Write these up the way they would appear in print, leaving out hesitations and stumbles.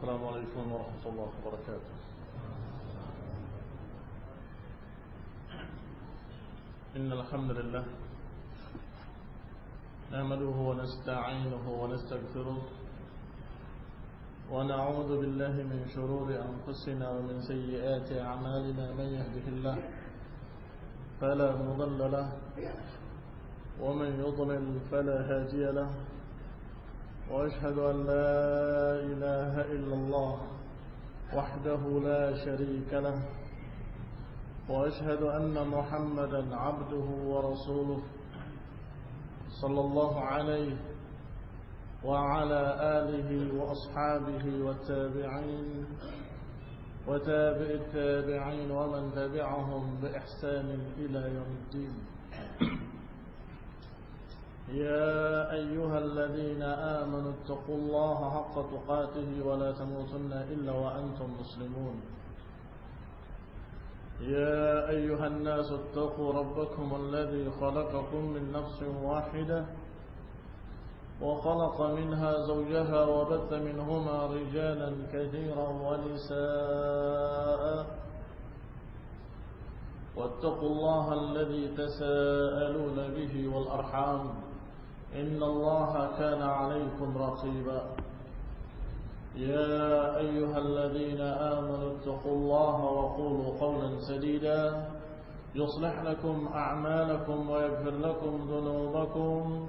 السلام عليكم ورحمة الله وبركاته. إن الحمد لله نحمده ونستعينه ونستغفره ونعوذ بالله من شرور أنفسنا ومن سيئات أعمالنا. من يهده الله فلا مضل له ومن يضلل فلا هادي له، وأشهد أن لا إله إلا الله وحده لا شريك له، وأشهد أن محمدا عبده ورسوله صلى الله عليه وعلى آله وأصحابه والتابعين وتابع التابعين ومن تبعهم بإحسان إلى يوم الدين. يا أيها الذين آمنوا اتقوا الله حق تقاته ولا تموتن إلا وأنتم مسلمون. يا أيها الناس اتقوا ربكم الذي خلقكم من نفس واحدة وخلق منها زوجها وبث منهما رجالا كثيرا ونساء، واتقوا الله الذي تساءلون به والأرحام إن الله كان عليكم رقيبا. يا أيها الذين آمنوا اتقوا الله وقولوا قولا سديدا يصلح لكم أعمالكم ويغفر لكم ذنوبكم،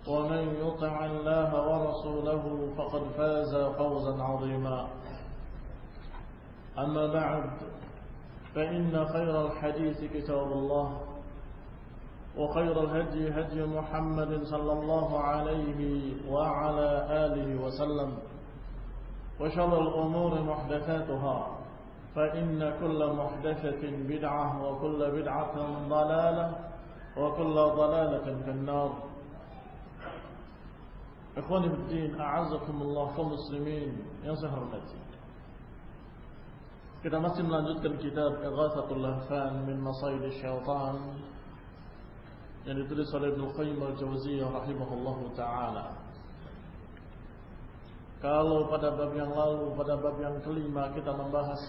ومن يطع الله ورسوله فقد فاز فوزا عظيما. أما بعد، فإن خير الحديث كتاب الله، وخير الهدي هدي محمد صلى الله عليه وعلى آله وسلم، وشر الأمور محدثاتها، فإن كل محدثة بدعة وكل بدعة ضلالة وكل ضلالة في النار. Ikhwani fiddin, a'azzakumullah kaum muslimin yang saya hormati. Kita masih melanjutkan kitab Ighathatul Lahfan min Masaidi Syaitan yang ditulis oleh Ibnu Qayyim al-Jauziyah rahimahullahu taala. Kalau pada bab yang lalu, pada bab yang kelima, kita membahas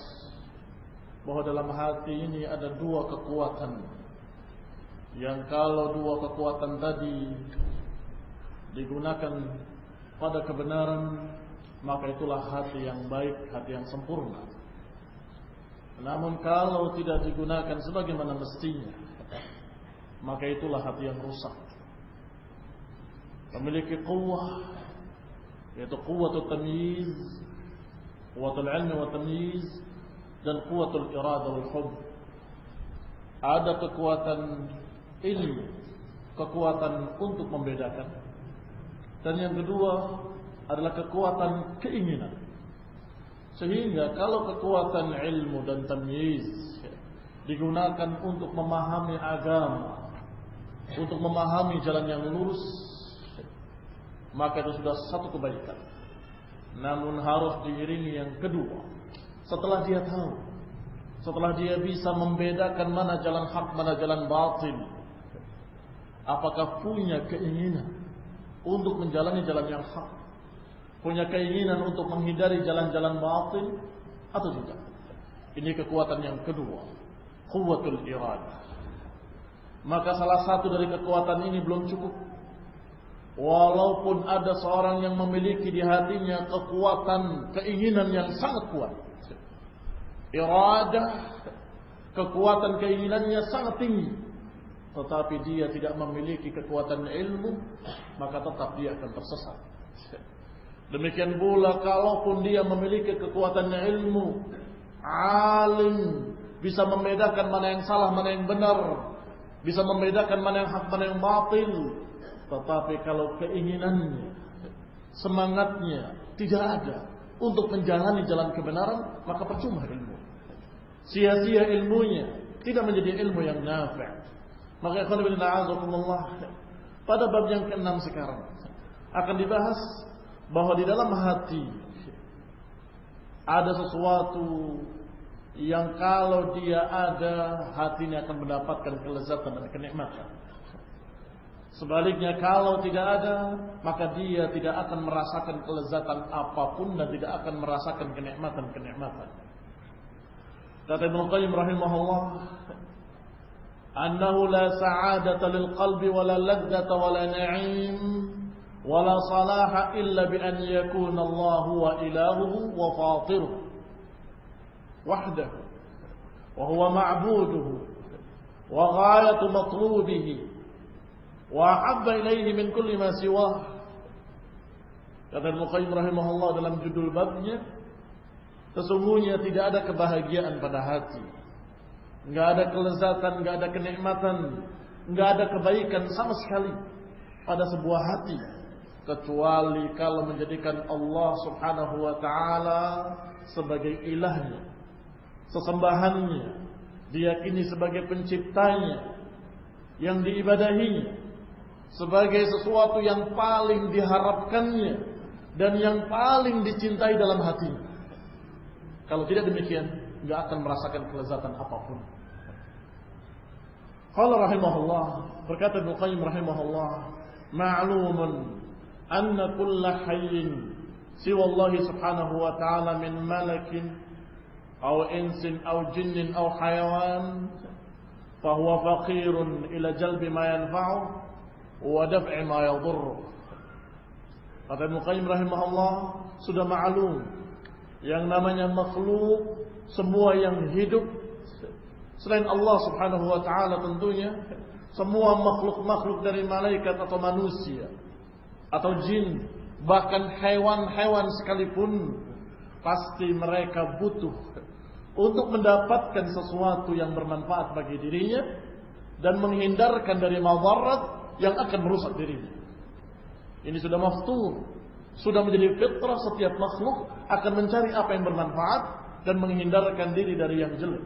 bahwa dalam hati ini ada dua kekuatan, yang kalau dua kekuatan tadi digunakan pada kebenaran, maka itulah hati yang baik, hati yang sempurna. Namun kalau tidak digunakan sebagaimana mestinya, maka itulah hati yang rusak. Memiliki quwwah, yaitu quwwatul tamyiz, quwwatul ilmi wa tamyiz, dan quwwatul iradah wal hubb. Ada kekuatan ilmu, kekuatan untuk membedakan. Dan yang kedua adalah kekuatan keinginan. Sehingga kalau kekuatan ilmu dan tamyiz digunakan untuk memahami agama, untuk memahami jalan yang lurus, maka itu sudah satu kebaikan. Namun harus diiringi yang kedua. Setelah dia tahu, setelah dia bisa membedakan mana jalan hak, mana jalan batil, apakah punya keinginan untuk menjalani jalan yang hak, punya keinginan untuk menghindari jalan-jalan batil atau tidak. Ini kekuatan yang kedua, quwwatul iradah. Maka salah satu dari kekuatan ini belum cukup. Walaupun ada seorang yang memiliki di hatinya kekuatan keinginan yang sangat kuat, iradah, kekuatan keinginannya sangat tinggi, tetapi dia tidak memiliki kekuatan ilmu, maka tetap dia akan tersesat. Demikian pula kalaupun dia memiliki kekuatan ilmu, alim, bisa membedakan mana yang salah, mana yang benar, bisa membedakan mana yang hak, mana yang batil, tetapi kalau keinginannya, semangatnya tidak ada untuk menjalani jalan kebenaran, maka percuma ilmu. Sia-sia ilmunya, tidak menjadi ilmu yang nafi'. Maka ikhwan fillah a'azakumullah, pada bab yang ke-6 sekarang akan dibahas bahwa di dalam hati ada sesuatu yang kalau dia ada, hatinya akan mendapatkan kelezatan dan kenikmatan. Sebaliknya kalau tidak ada, maka dia tidak akan merasakan kelezatan apapun dan tidak akan merasakan kenikmatan-kenikmatan. Kata Ibnu Qayyim rahimahullah, "Annahu la sa'adata lil qalbi wa la ladzata wa la na'im wa la salaha illa bi an yakuna Allah wa ilahuhu wa fatiruhu wahdahu wa huwa ma'buduhu wa ghayatu matlubihi wa habba ilaihi min kulli ma siwah." Kata Ibnu Qayyim rahimahullah dalam judul babnya, sesungguhnya tidak ada kebahagiaan pada hati, enggak ada kelezatan, enggak ada kenikmatan, enggak ada kebaikan sama sekali pada sebuah hati kecuali kalau menjadikan Allah Subhanahu wa taala sebagai ilahnya, sesembahannya, diyakini sebagai penciptanya yang diibadahinya, sebagai sesuatu yang paling diharapkannya dan yang paling dicintai dalam hatinya. Kalau tidak demikian, tidak akan merasakan kelezatan apapun. Qala rahimahullah, berkata Ibnu Qayyim rahimahullah, "Ma'lumun anna kulla hayyin siwa Allah subhanahu wa ta'ala min malakin aw insin aw jinnin aw hayawan fahuwa faqirun ila jalbi ma yanfa'u wa daf'i ma yadurru." Kata Ibnu Qayyim rahimahullah, sudah ma'lum yang namanya makhluk, semua yang hidup selain Allah Subhanahu wa taala tentunya, semua makhluk-makhluk dari malaikat atau manusia atau jin, bahkan hewan-hewan sekalipun, pasti mereka butuh untuk mendapatkan sesuatu yang bermanfaat bagi dirinya dan menghindarkan dari madarat yang akan merusak dirinya. Ini sudah maftur, sudah menjadi fitrah setiap makhluk akan mencari apa yang bermanfaat dan menghindarkan diri dari yang jelek.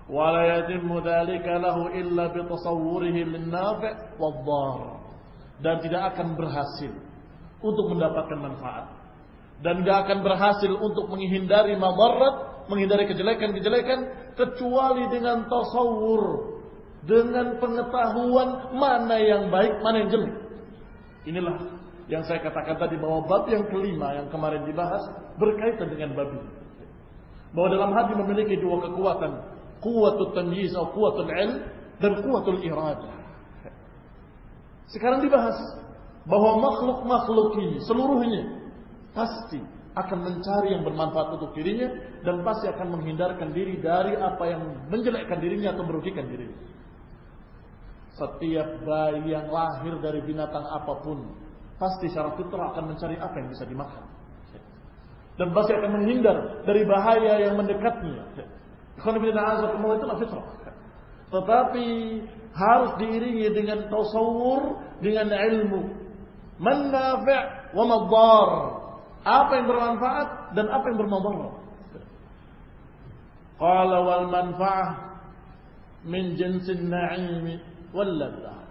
Wala yatimmu dzalika lahu illa bi tasawwurihi lin-nafi' wad-dhar. Dan tidak akan berhasil untuk mendapatkan manfaat dan tidak akan berhasil untuk menghindari madarat, menghindari kejelekan-kejelekan kecuali dengan tasawur, dengan pengetahuan mana yang baik, mana yang jelek. Inilah yang saya katakan tadi bahwa bab yang kelima yang kemarin dibahas berkaitan dengan bab ini. Bahwa dalam hati memiliki dua kekuatan, quwwatul tamyiz atau quwwatul ilm dan quwwatul iradah. Sekarang dibahas bahwa makhluk-makhluk ini seluruhnya pasti akan mencari yang bermanfaat untuk dirinya dan pasti akan menghindarkan diri dari apa yang menjelekkan dirinya atau merugikan dirinya. Setiap bayi yang lahir dari binatang apapun pasti secara fitrah akan mencari apa yang bisa dimakan dan pasti akan menghindar dari bahaya yang mendekatnya. Itulah fitrah. Tetapi harus diiringi dengan tasawur, dengan ilmu. Man nafi' wa madar. Apa yang bermanfaat dan apa yang bermadarat. Qala wal manfa'ah min jinsin na'imi wal ladzah.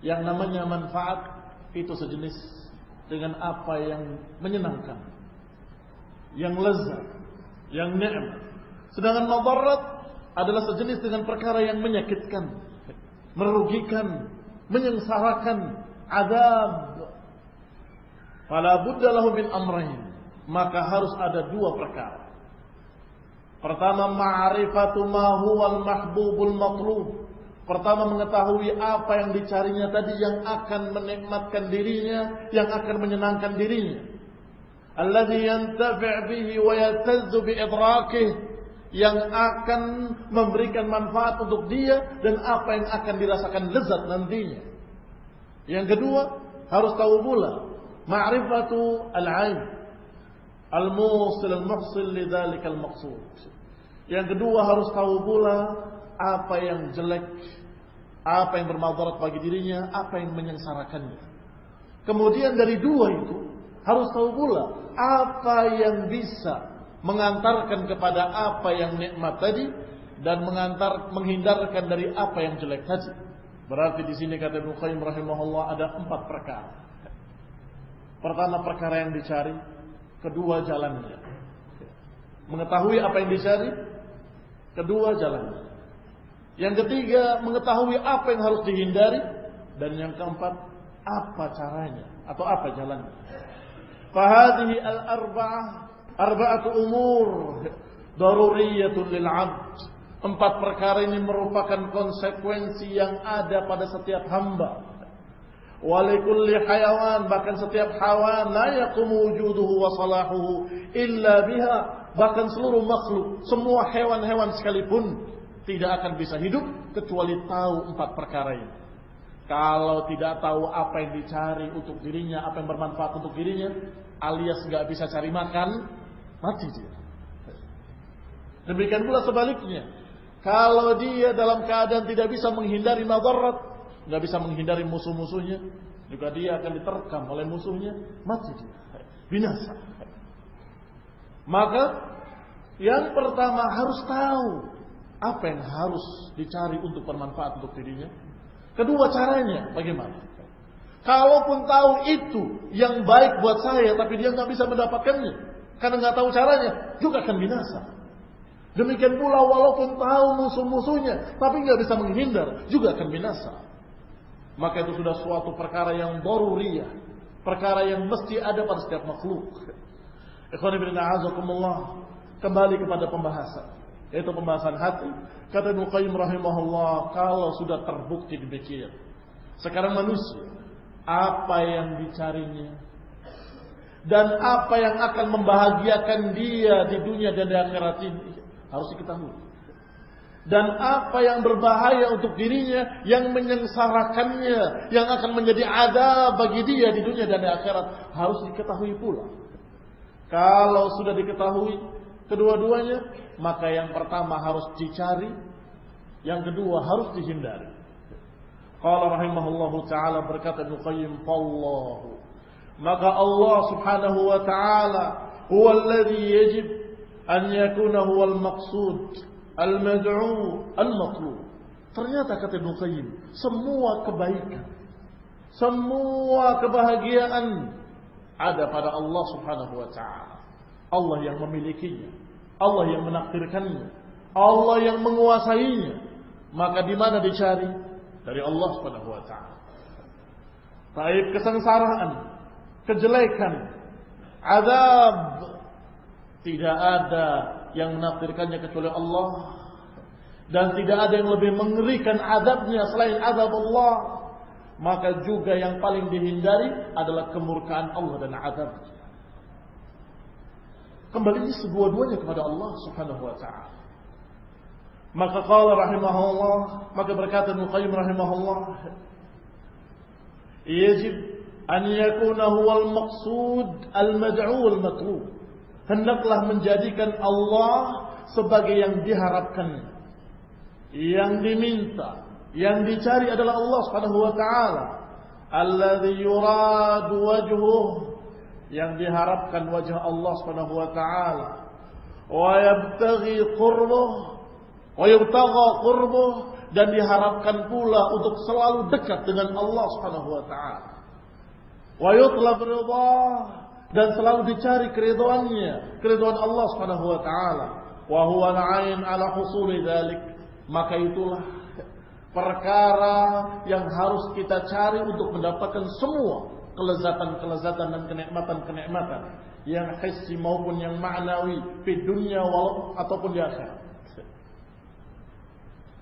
Yang namanya manfaat itu sejenis dengan apa yang menyenangkan, yang lezat, yang nikmat. Sedangkan madarat adalah sejenis dengan perkara yang menyakitkan, merugikan, menyengsarakan, azab. Fala budda lahu min amrayn, maka harus ada dua perkara. Pertama, ma'rifatu ma huwal mahbubul matlub. Pertama, mengetahui apa yang dicarinya tadi yang akan menikmatkan dirinya, yang akan menyenangkan dirinya. Alladhi yantafi' bihi wa yaltazzu bi idrakih, yang akan memberikan manfaat untuk dia dan apa yang akan dirasakan lezat nantinya. Yang kedua, harus tahu pula ma'rifatu al-'ain al-musil al-muhsil lidzalika al-maqsud. Yang kedua, harus tahu pula apa yang jelek, apa yang bermadarat bagi dirinya, apa yang menyengsarakannya. Kemudian dari dua itu harus tahu pula apa yang bisa mengantarkan kepada apa yang nikmat tadi dan menghindarkan dari apa yang jelek tadi. Berarti di sini kata Ibnu Qayyim rahimahullah ada 4 perkara. Pertama, perkara yang dicari. Kedua, jalannya. Mengetahui apa yang dicari. Kedua, jalannya. Yang ketiga, mengetahui apa yang harus dihindari. Dan yang keempat, apa caranya atau apa jalannya? Fahadhihi arba'atu umur daruriyatun lil 'abd. 4 perkara ini merupakan konsekuensi yang ada pada setiap hamba. Walikulli hayawan, bahkan setiap hayawan la yaqumu wujuduhu wa salahuhu illa biha. Bahkan seluruh makhluk, semua hewan-hewan sekalipun tidak akan bisa hidup kecuali tahu 4 perkara ini. Kalau tidak tahu apa yang dicari untuk dirinya, apa yang bermanfaat untuk dirinya, alias gak bisa cari makan, mati dia. Demikian pula sebaliknya. Kalau dia dalam keadaan tidak bisa menghindari madarat, gak bisa menghindari musuh-musuhnya, juga dia akan diterkam oleh musuhnya, mati dia, binasa. Maka yang pertama harus tahu apa yang harus dicari untuk bermanfaat untuk dirinya. Kedua, caranya bagaimana? Kalaupun tahu itu yang baik buat saya, tapi dia nggak bisa mendapatkannya karena nggak tahu caranya, juga akan binasa. Demikian pula walaupun tahu musuh-musuhnya, tapi nggak bisa menghindar, juga akan binasa. Maka itu sudah suatu perkara yang daruriyah, perkara yang mesti ada pada setiap makhluk. Ikhwan fillah a'azakumullah, kembali kepada pembahasan, yaitu pembahasan hati. Kata Ibnu Qayyim rahimahullah, kalau sudah terbukti demikian, sekarang manusia, apa yang dicarinya dan apa yang akan membahagiakan dia di dunia dan di akhirat ini harus diketahui. Dan apa yang berbahaya untuk dirinya, yang menyengsarakannya, yang akan menjadi azab bagi dia di dunia dan di akhirat harus diketahui pula. Kalau sudah diketahui kedua-duanya, maka yang pertama harus dicari, yang kedua harus dihindari. Qala rahimahullahu ta'ala, berkata Ibnu Qayyim, fallahu, maka Allah subhanahu wa ta'ala huwa alladhi yajib an yakuna huwa al-maqsud al-mad'u al-matlub. Ternyata kata Ibnu Qayyim, semua kebaikan, semua kebahagiaan ada pada Allah subhanahu wa ta'ala. Allah yang memilikinya, Allah yang menakdirkannya, Allah yang menguasainya. Maka di mana dicari? Dari Allah subhanahu wa ta'ala. Taib kesengsaraan, kejelekan, azab, tidak ada yang menakdirkannya kecuali Allah. Dan tidak ada yang lebih mengerikan azabnya selain azab Allah. Maka juga yang paling dihindari adalah kemurkaan Allah dan azabnya. Kembali kedua-duanya kepada Allah subhanahu wa ta'ala. Maka qala rahimahullah, maka berkata Ibnu Qayyim rahimahullah, yajib an yakuna huwal maqsud al-mad'u al-matlub. Hendaklah menjadikan Allah sebagai yang diharapkan, yang diminta, yang dicari adalah Allah subhanahu wa ta'ala. Alladhi yuradu wajhuh, yang diharapkan wajah Allah subhanahu wa ta'ala. Wa yabtaghi qurbuh, wa yubtagha qurbuh, dan diharapkan pula untuk selalu dekat dengan Allah subhanahu wa ta'ala. Wa yutlab ridha, dan selalu dicari keridhaannya, keridhaan Allah subhanahu wa ta'ala. Wa huwa al-'ain ala husuli dzalik, maka itulah perkara yang harus kita cari untuk mendapatkan semua kelezatan-kelezatan dan kenikmatan-kenikmatan yang hissi maupun yang ma'nawi di dunia ataupun di akhirat.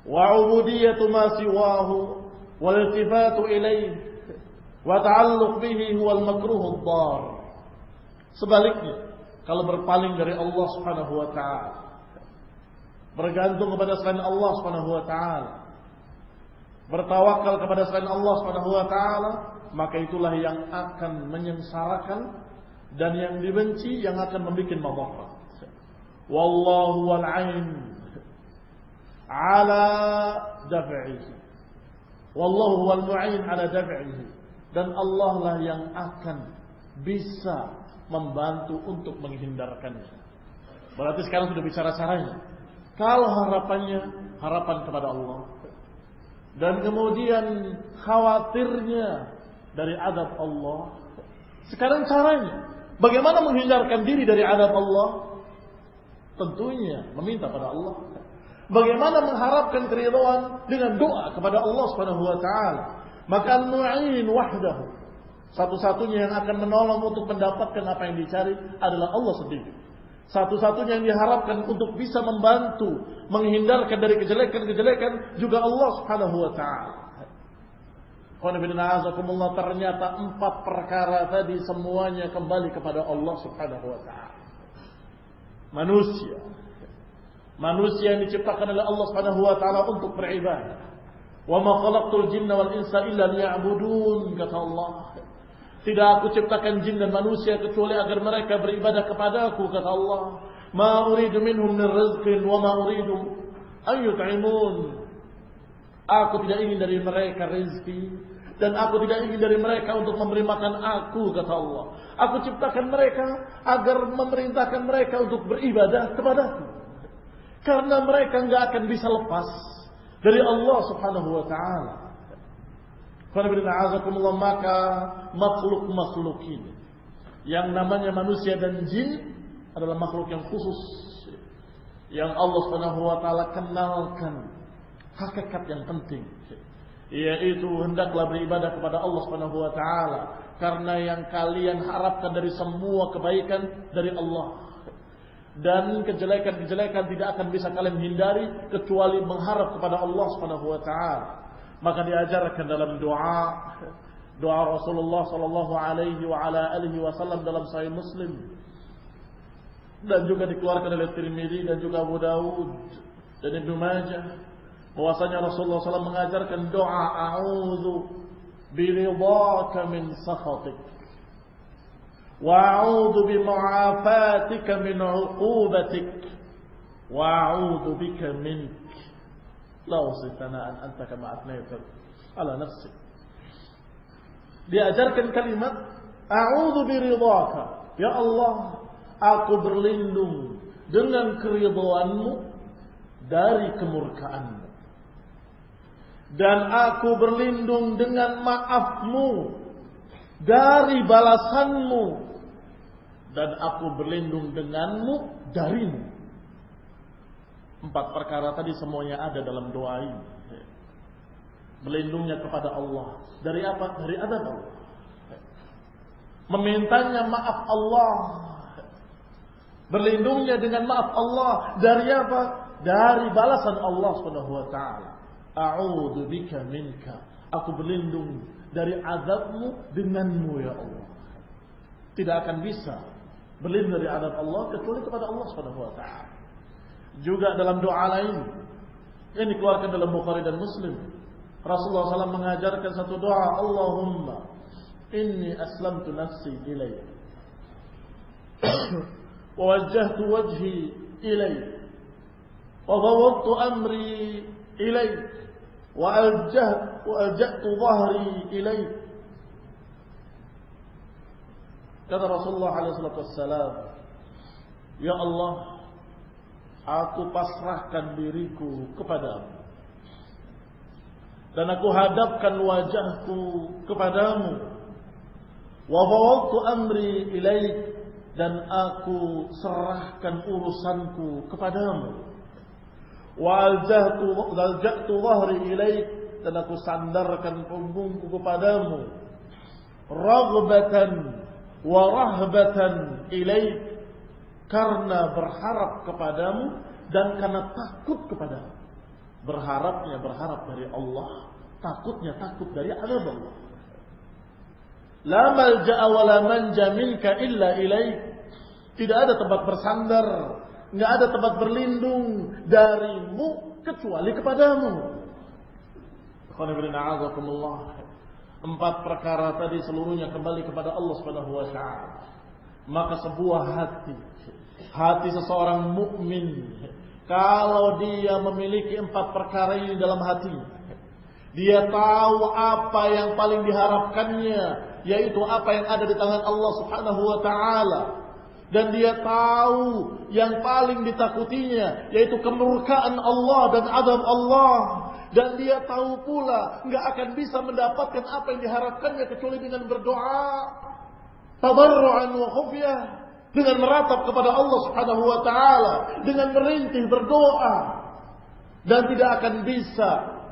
Wa 'ubudiyatu ma siwahu wal iltifatu ilayhi wa ta'alluq bihi huwal makruhud dar. Sebaliknya, kalau berpaling dari Allah subhanahu wa ta'ala, bergantung kepada selain Allah subhanahu wa ta'ala, bertawakal kepada selain Allah subhanahu wa ta'ala, maka itulah yang akan menyengsarakan dan yang dibenci, yang akan membuat madarat. Wallahu wal-'ain ala daf'ihi, wallahu wal-mu'in ala daf'ihi, dan Allah lah yang akan bisa membantu untuk menghindarkannya. Berarti sekarang sudah bicara caranya. Kalau harapannya harapan kepada Allah, dan kemudian khawatirnya dari azab Allah. Sekarang caranya, bagaimana menghindarkan diri dari azab Allah? Tentunya meminta pada Allah. Bagaimana mengharapkan keridhaan? Dengan doa kepada Allah Subhanahu wa taala. Maka al-mu'in wahdahu, satu-satunya yang akan menolong untuk mendapatkan apa yang dicari adalah Allah sendiri. Satu-satunya yang diharapkan untuk bisa membantu menghindarkan dari kejelekan-kejelekan juga Allah Subhanahu wa taala. Ternyata 4 perkara tadi semuanya kembali kepada Allah Subhanahu wa taala. Manusia yang diciptakan oleh Allah Subhanahu wa taala untuk beribadah. Wa ma khalaqtul jinna wal insa illa liya'budun, kata Allah. Tidak aku ciptakan jin dan manusia kecuali agar mereka beribadah kepadaku, kata Allah. Ma uridu minhum min rizqin wa ma uridu an yut'imun. Aku tidak ingin dari mereka rezeki, dan aku tidak ingin dari mereka untuk memberi makan aku, kata Allah. Aku ciptakan mereka agar memerintahkan mereka untuk beribadah kepadaku. Karena mereka enggak akan bisa lepas dari Allah Subhanahu wa taala. Maka makhluk-makhluk ini yang namanya manusia dan jin adalah makhluk yang khusus yang Allah Subhanahu wa taala kenalkan hakikat yang penting, yaitu hendaklah beribadah kepada Allah Subhanahu wa taala karena yang kalian harapkan dari semua kebaikan dari Allah, dan kejelekan-kejelekan tidak akan bisa kalian hindari kecuali mengharap kepada Allah Subhanahu wa taala. Maka diajarkan dalam doa Rasulullah sallallahu alaihi wa ala alihi wasallam dalam Sahih Muslim, dan juga dikeluarkan oleh Tirmidzi dan juga Abu Dawud dan Ibnu Majah, bahwasanya Rasulullah SAW mengajarkan doa a'udzu biridhaka min sakhatik wa a'udzu bimu'afatika min 'uqubatik wa a'udzu bika mink la usitana an anta kama athnayta ala nafsi. Diajarkan kalimat a'udzu biridhaka, ya Allah, aku berlindung dengan keridhaanmu dari kemurkaanmu, dan aku berlindung dengan maafmu dari balasanmu, dan aku berlindung denganmu darimu. 4 perkara tadi semuanya ada dalam doa ini. Berlindungnya kepada Allah dari apa? Dari azab Allah. Memintanya maaf Allah. Berlindungnya dengan maaf Allah dari apa? Dari balasan Allah Subhanahu wa taala. A'udzu bika minka. Aku berlindung dari azabmu denganmu, ya Allah. Tidak akan bisa berlindung dari azab Allah kecuali kepada Allah Subhanahu wa taala. Juga dalam doa lain yang dikeluarkan dalam Bukhari dan Muslim, Rasulullah SAW mengajarkan satu doa, Allahumma inni aslamtu nafsi ilaik wa wajjahtu wajhi ilaik wa fawwadtu amri ilaik wa alja'tu dhahri ilaik. Kata Rasulullah SAW, ya Allah, aku pasrahkan diriku kepadamu, dan aku hadapkan wajahku kepadamu. Wa fawwadtu amri ilaik, dan aku serahkan urusanku kepadamu. Wa alja'tu dhahri ilaik, dan aku sandarkan punggungku kepadamu. Raghbatan wa rahbatan ilaik, karena berharap kepadamu dan karena takut kepadamu. Berharapnya berharap dari Allah, takutnya takut dari azab Allah. La malja'a wa la manja minka illa ilaik. Tidak ada tempat bersandar, enggak ada tempat berlindung darimu kecuali kepadamu. 4 perkara tadi seluruhnya kembali kepada Allah Subhanahu wa taala. Maka sebuah hati seseorang mukmin, kalau dia memiliki 4 perkara ini dalam hatinya, dia tahu apa yang paling diharapkannya, yaitu apa yang ada di tangan Allah Subhanahu wa taala, dan dia tahu yang paling ditakutinya yaitu kemurkaan Allah dan azab Allah, dan dia tahu pula enggak akan bisa mendapatkan apa yang diharapkannya kecuali dengan berdoa tadarruan wa khufyah, dengan meratap kepada Allah Subhanahu wa taala, dengan merintih berdoa, dan tidak akan bisa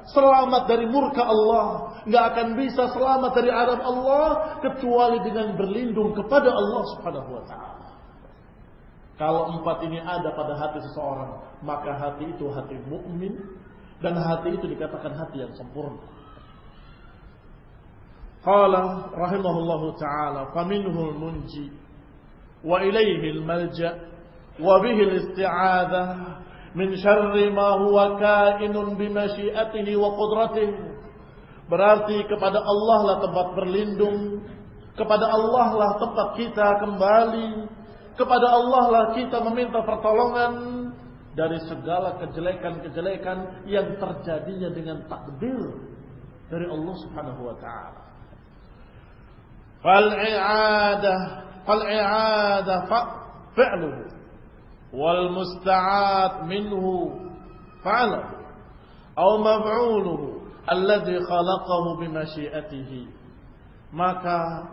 selamat dari murka Allah, nggak akan bisa selamat dari azab Allah kecuali dengan berlindung kepada Allah Subhanahu wa taala. Kalau 4 ini ada pada hati seseorang, maka hati itu hati mukmin dan hati itu dikatakan hati yang sempurna. Qala rahimahullahu taala, faminhul munji wa ilaihi al-malja wa bihi al-isti'adzah min syarri ma huwa kainun bi masyiatihi wa qudratihi. Berarti kepada Allah lah tempat berlindung, kepada Allah lah tempat kita kembali, kepada Allah lah kita meminta pertolongan dari segala kejelekan-kejelekan yang terjadinya dengan takdir dari Allah Subhanahu wa taala. Fal'i'adah fa'luhu wal musta'ad minhu fa'luhu aw maf'uluhu alladhi khalaqahu bimasyiatihi. Maka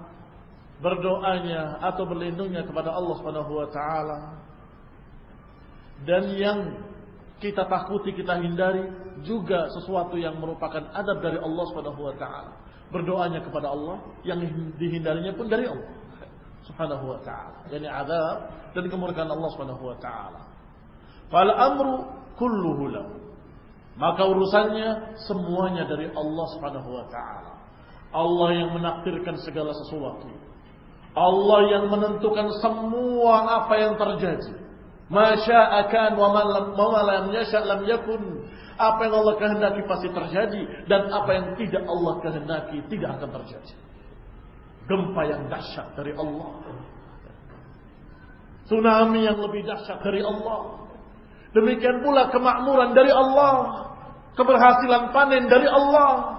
berdoanya atau berlindungnya kepada Allah Subhanahu wa taala, dan yang kita takuti, kita hindari juga sesuatu yang merupakan adab dari Allah Subhanahu wa taala. Berdoanya kepada Allah, yang dihindarinya pun dari Allah Subhanahu wa taala, yakni azab dan kemurkaan Allah Subhanahu wa taala. Fal amru kulluhu lahu. Maka urusannya semuanya dari Allah Subhanahu wa taala. Allah yang menakdirkan segala sesuatu. Allah yang menentukan semua apa yang terjadi. Ma syaa kan wa ma lam yasha lam yakun. Apa yang Allah kehendaki pasti terjadi, dan apa yang tidak Allah kehendaki tidak akan terjadi. Gempa yang dahsyat dari Allah, tsunami yang lebih dahsyat dari Allah, demikian pula kemakmuran dari Allah, keberhasilan panen dari Allah,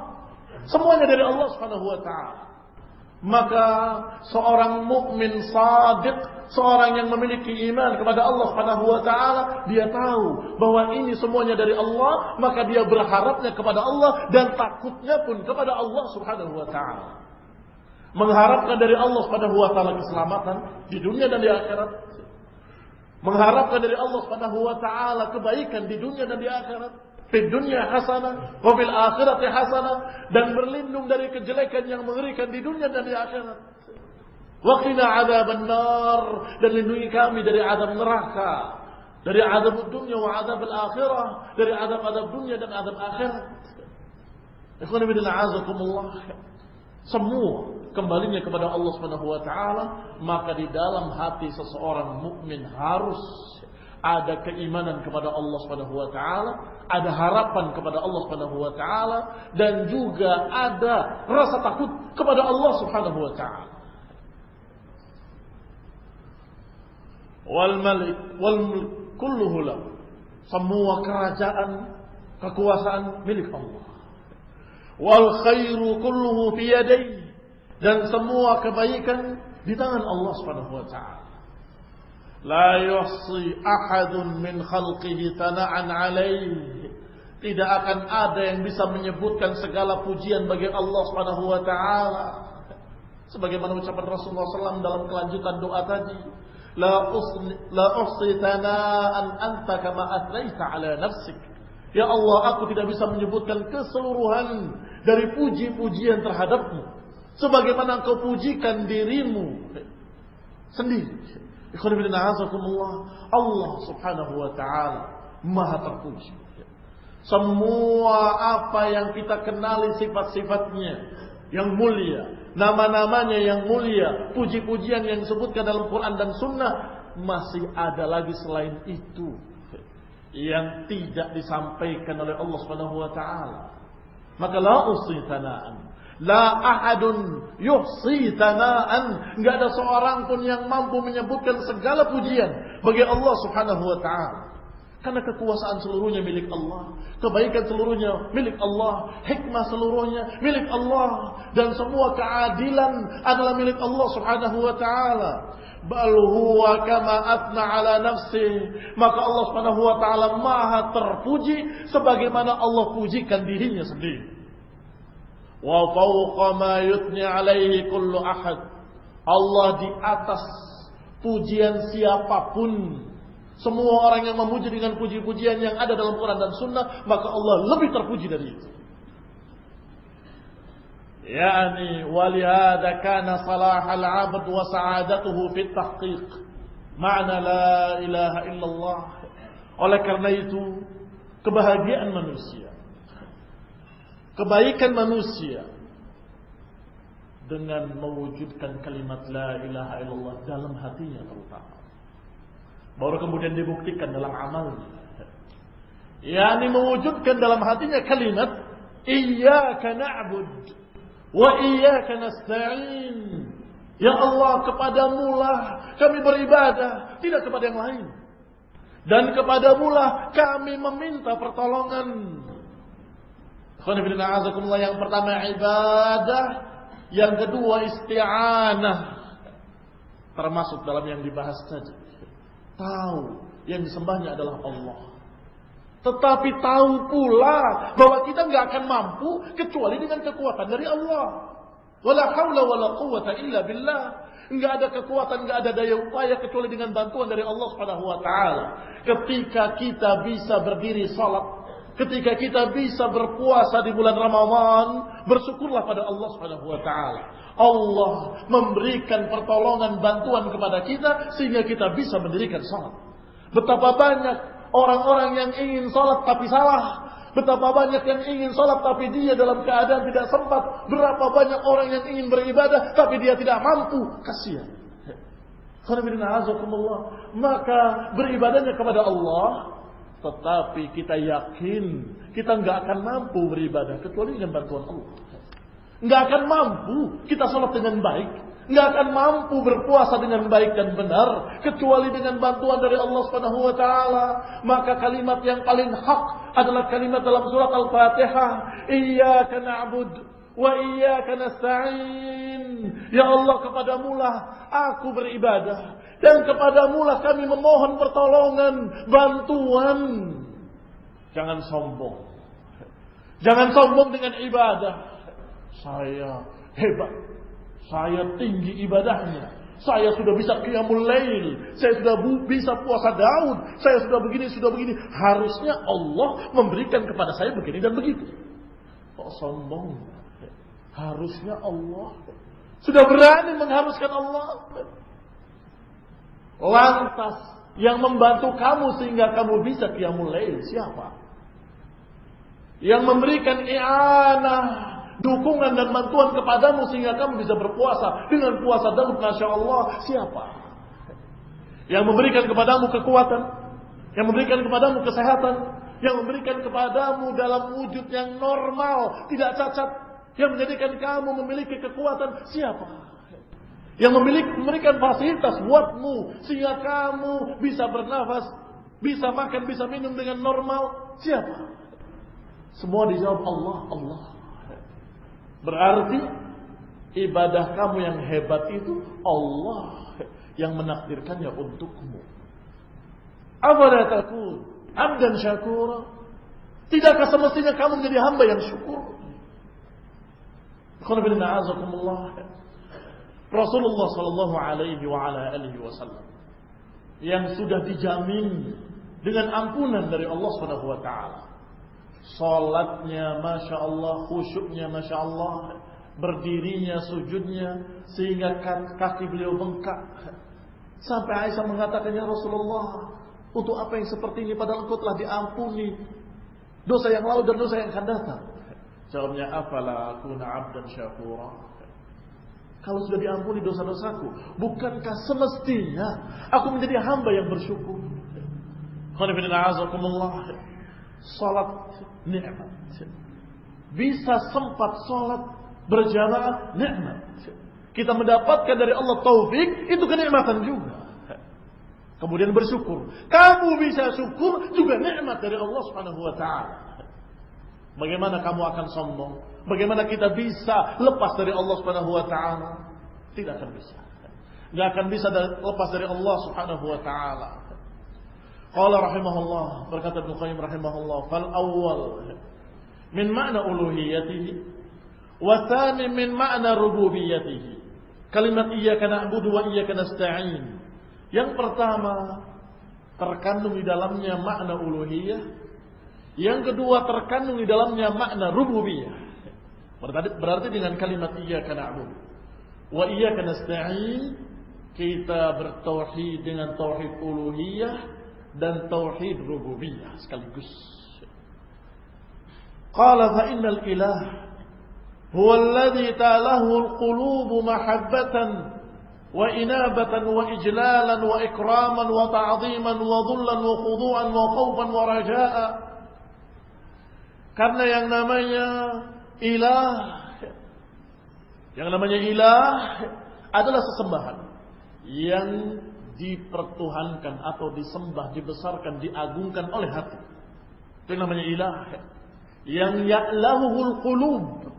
semuanya dari Allah Subhanahu wa taala. Maka seorang mukmin shadiq, seorang yang memiliki iman kepada Allah Subhanahu wa taala, dia tahu bahwa ini semuanya dari Allah, maka dia berharapnya kepada Allah dan takutnya pun kepada Allah Subhanahu wa taala. Mengharapkan dari Allah Subhanahu wa taala keselamatan di dunia dan di akhirat. Mengharapkan dari Allah Subhanahu wa taala kebaikan di dunia dan di akhirat. Di dunia hasanah, wa fil akhirati hasanah, dan berlindung dari kejelekan yang mengerikan di dunia dan di akhirat. Wa qina adzaban nar, dan lindungi kami dari azab neraka, dari azab dunia wa azab al-akhirah, dari azab dunia dan azab akhirat. Ikhwan fillah azakumullah. Semua kembalinya kepada Allah Subhanahu wa taala, maka di dalam hati seseorang mukmin harus ada keimanan kepada Allah Subhanahu wa taala, ada harapan kepada Allah Subhanahu wa taala, dan juga ada rasa takut kepada Allah Subhanahu wa taala. Wal malik wal mulk kulluhu lahu. Semua kerajaan, kekuasaan milik Allah. Wal khairu kulluhu fi yadayhi. Dan semua kebaikan di tangan Allah Subhanahu wa taala. La yuhsi ahadun min khalqihi tana'an alaihi. Tidak akan ada yang bisa menyebutkan segala pujian bagi Allah Subhanahu wa taala. Sebagaimana ucapan Rasulullah SAW dalam kelanjutan doa tadi, La uhsi tana'an anta kama athnaita ala nafsik. Ya Allah, aku tidak bisa menyebutkan keseluruhan dari puji-pujian terhadapmu sebagaimana engkau pujikan dirimu sendiri. Allah Subhanahu wa taala Maha terpuji. Semua apa yang kita kenali sifat-sifatnya yang mulia, nama-namanya yang mulia, puji-pujian yang disebutkan dalam Quran dan Sunnah, masih ada lagi selain itu yang tidak disampaikan oleh Allah Subhanahu wa taala. Maka la usi tanaan, la ahadun yuhsi tanaan, enggak ada seorang pun yang mampu menyebutkan segala pujian bagi Allah Subhanahu wa taala. Karena kekuasaan seluruhnya milik Allah, kebaikan seluruhnya milik Allah, hikmah seluruhnya milik Allah, dan semua keadilan adalah milik Allah Subhanahu wa taala. Bal huwa kama atna ala nafsi. Maka Allah Subhanahu wa taala Maha terpuji sebagaimana Allah pujikan dirinya sendiri. Wa fawqa ma yutni alaihi kullu ahad. Allah di atas pujian siapapun, Semua orang yang memuji dengan puji-pujian yang ada dalam Quran dan Sunnah, maka Allah lebih terpuji dari itu. Yani walihada kana salahal 'abd wa sa'adatuhu fi tahqiq ma'na la ilaha illallah. Oleh karena itu, kebahagiaan manusia, kebaikan manusia dengan mewujudkan kalimat la ilaha illallah dalam hatinya terutama. Baru kemudian dibuktikan dalam amalnya. Yani mewujudkan dalam hatinya kalimat iyyaka na'bud wa iyyaka nasta'in. Ya Allah, kepadamu-lah kami beribadah, tidak kepada yang lain. Dan kepadamu-lah kami meminta pertolongan. Yang pertama ibadah, yang kedua isti'anah. Termasuk dalam yang dibahas tadi. Tahu yang disembahnya adalah Allah. Tetapi tahu pula bahwa kita nggak akan mampu kecuali dengan kekuatan dari Allah. Wala haula wala quwwata illa billah. Nggak ada kekuatan, nggak ada daya upaya kecuali dengan bantuan dari Allah Subhanahu wa taala. Ketika kita bisa berdiri salat, ketika kita bisa berpuasa di bulan Ramadan, bersyukurlah pada Allah Subhanahu wa taala. Allah memberikan pertolongan, bantuan kepada kita sehingga kita bisa mendirikan salat. Betapa banyak orang-orang yang ingin salat tapi salah. Betapa banyak yang ingin salat tapi dia dalam keadaan tidak sempat. Berapa banyak orang yang ingin beribadah tapi dia tidak mampu. Kasihan. Maka beribadahnya kepada Allah, tetapi kita yakin kita nggak akan mampu beribadah kecuali dengan bantuan Allah. Nggak akan mampu kita sholat dengan baik, nggak akan mampu berpuasa dengan baik dan benar kecuali dengan bantuan dari Allah Subhanahu wa taala. Maka kalimat yang paling hak adalah kalimat dalam surat Al-Fatihah, iyyaka na'bud wa iyyaka nasta'in. Ya Allah, kepadamu-lah aku beribadah dan kepadamu-lah kami memohon pertolongan, bantuan. Jangan sombong. Jangan sombong dengan ibadah. Saya hebat, saya tinggi ibadahnya, saya sudah bisa qiyamul lail, saya sudah bisa puasa Daud, saya sudah begini. Harusnya Allah memberikan kepada saya begini dan begitu. Kok sombong? Harusnya Allah. Sudah berani mengharuskan Allah. Lantas yang membantu kamu sehingga kamu bisa qiyamul lail siapa? Yang memberikan i'anah, dukungan dan bantuan kepadamu sehingga kamu bisa berpuasa dengan puasa Daud, Masya Allah, siapa? Yang memberikan kepadamu kekuatan, yang memberikan kepadamu kesehatan, yang memberikan kepadamu dalam wujud yang normal, tidak cacat, yang menjadikan kamu memiliki kekuatan, siapa? Yang memberikan fasilitas buatmu sehingga kamu bisa bernafas, bisa makan, bisa minum dengan normal, siapa? Semua dijawab Allah, Allah. Berarti ibadah kamu yang hebat itu Allah yang menakdirkannya untukmu. Afala takun abdan syakura? Tidakkah semestinya kamu menjadi hamba yang syukur? Rasulullah sallallahu alaihi wa ala alihi wasallam yang sudah dijamin dengan ampunan dari Allah Subhanahu wa taala. Salatnya Masya Allah, khusyuknya Masya Allah, berdirinya, sujudnya, sehingga kaki beliau bengkak. Sampai Aisyah mengatakan, ya Rasulullah, untuk apa yang seperti ini padahal engkau telah diampuni dosa yang lalu dan dosa yang akan datang. Jawabnya, afala akuna abdan syakura? Kalau sudah diampuni dosa-dosaku, bukankah semestinya aku menjadi hamba yang bersyukur? Salat nikmat. Bisa sempat salat berjamaah nikmat. Kita mendapatkan dari Allah taufik, itu kenikmatan juga. Kemudian bersyukur. Kamu bisa syukur juga nikmat dari Allah Subhanahu wa taala. Bagaimana kamu akan sombong? Bagaimana kita bisa lepas dari Allah Subhanahu wa taala? Tidak akan bisa. Tidak akan bisa lepas dari Allah Subhanahu wa taala. Qala rahimahullah, berkata Ibnu Qayyim rahimahullah, fal awwal min ma'na uluhiyatihi wa tsani min ma'na rububiyyatihi. Kalimat iyyaka na'budu wa iyyaka nasta'in. Yang pertama terkandung di dalamnya makna uluhiyah. Yang kedua terkandung di dalamnya makna rububiyah. Berarti dengan kalimat iyyaka na'budu wa iyyaka nasta'in kita bertauhid dengan tauhid uluhiyah dan tauhid rububiyah sekaligus. Qala fa innal ilah huwa alladhi ta'alahu al-qulubu mahabbatan wa inabatan wa ijlalan wa ikraman wa ta'ziman wa dhullan wa khudu'an wa khawfan wa raja'a. Karena yang namanya ilah adalah sesembahan yang dipertuhankan atau disembah, dibesarkan, diagungkan oleh hati. Itu yang namanya ilah. Yang ya'lahuhul qulub,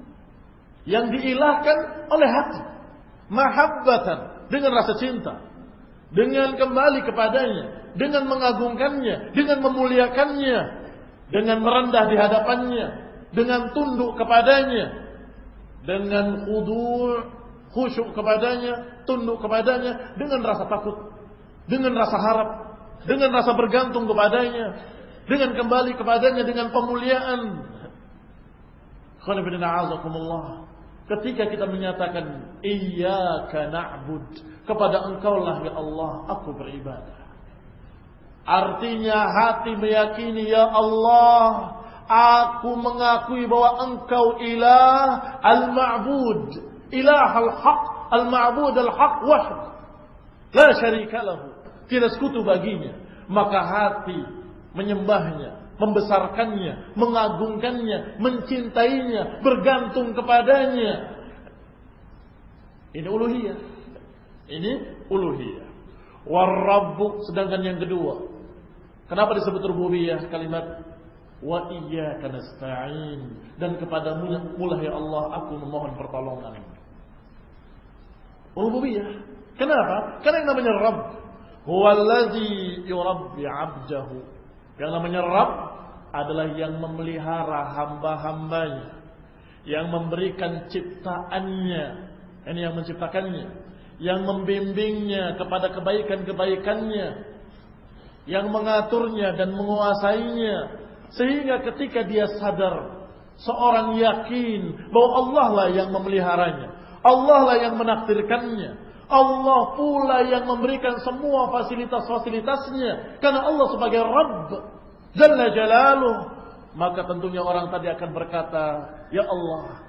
yang diilahkan oleh hati. Mahabbatan, dengan rasa cinta, dengan kembali kepadanya, dengan mengagungkannya, dengan memuliakannya, dengan merendah di hadapannya, dengan tunduk kepadanya, dengan khusyuk kepadanya, tunduk kepadanya, dengan rasa takut, dengan rasa harap, dengan rasa bergantung kepadanya, dengan kembali kepadanya, dengan pemuliaan. Ketika kita menyatakan iyyaka na'bud, kepada Engkaulah ya Allah aku beribadah. Artinya hati meyakini ya Allah, aku mengakui bahwa Engkau ilah al-ma'bud, ilah al-haq, al-ma'bud al-haq wahd, la syarika lahu, tidak sekutu baginya. Maka hati menyembahnya, membesarkannya, mengagungkannya, mencintainya, bergantung kepadanya. Ini uluhiyah. Ini uluhiyah. War-rabbu, sedangkan yang kedua, kenapa disebut rububiyah? Kalimat wa iyyaka nasta'in, dan kepadamu lah ya Allah aku memohon pertolongan. Rububiyah. Kenapa? Karena yang namanya Rabb huwallazi yurabbi 'abdahu. Yang namanya Rabb adalah yang memelihara hamba-hambanya, yang memberikan ciptaannya, ini yang menciptakannya, yang membimbingnya kepada kebaikan-kebaikannya, yang mengaturnya dan menguasainya, sehingga ketika dia sadar, seorang yakin bahwa Allah lah yang memeliharanya, Allah lah yang menakdirkannya, Allah pula yang memberikan semua fasilitas-fasilitasnya, karena Allah sebagai Rabb Jalla Jalaluh. Maka tentunya orang tadi akan berkata, ya Allah,